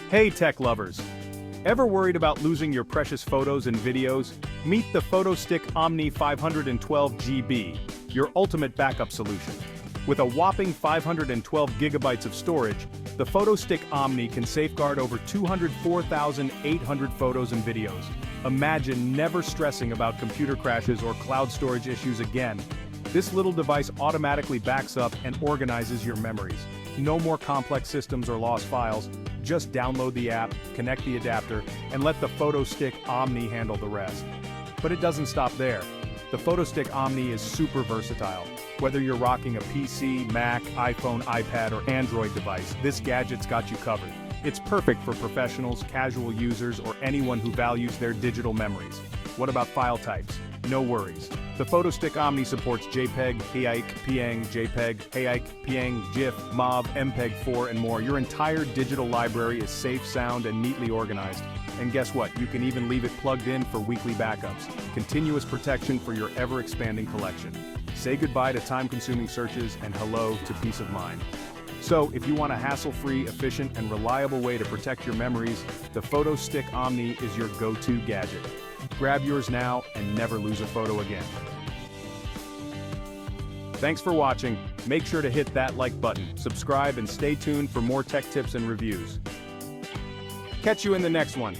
Hey tech lovers! Ever worried about losing your precious photos and videos? Meet the PhotoStick Omni 512GB, your ultimate backup solution. With a whopping 512 gigabytes of storage, the PhotoStick Omni can safeguard over 204,800 photos and videos. Imagine never stressing about computer crashes or cloud storage issues again. This little device automatically backs up and organizes your memories. No more complex systems or lost files. Just download the app, connect the adapter, and let the PhotoStick Omni handle the rest. But it doesn't stop there. The PhotoStick Omni is super versatile. Whether you're rocking a PC, Mac, iPhone, iPad, or Android device, this gadget's got you covered. It's perfect for professionals, casual users, or anyone who values their digital memories. What about file types? No worries. The PhotoStick Omni supports JPEG, HEIC, PNG, JPEG, HEIC, PNG, GIF, MOV, MPEG-4, and more. Your entire digital library is safe, sound, and neatly organized. And guess what? You can even leave it plugged in for weekly backups. Continuous protection for your ever-expanding collection. Say goodbye to time-consuming searches and hello to peace of mind. So, if you want a hassle-free, efficient, and reliable way to protect your memories, the PhotoStick Omni is your go-to gadget. Grab yours now and never lose a photo again. Thanks for watching. Make sure to hit that like button, subscribe, and stay tuned for more tech tips and reviews. Catch you in the next one.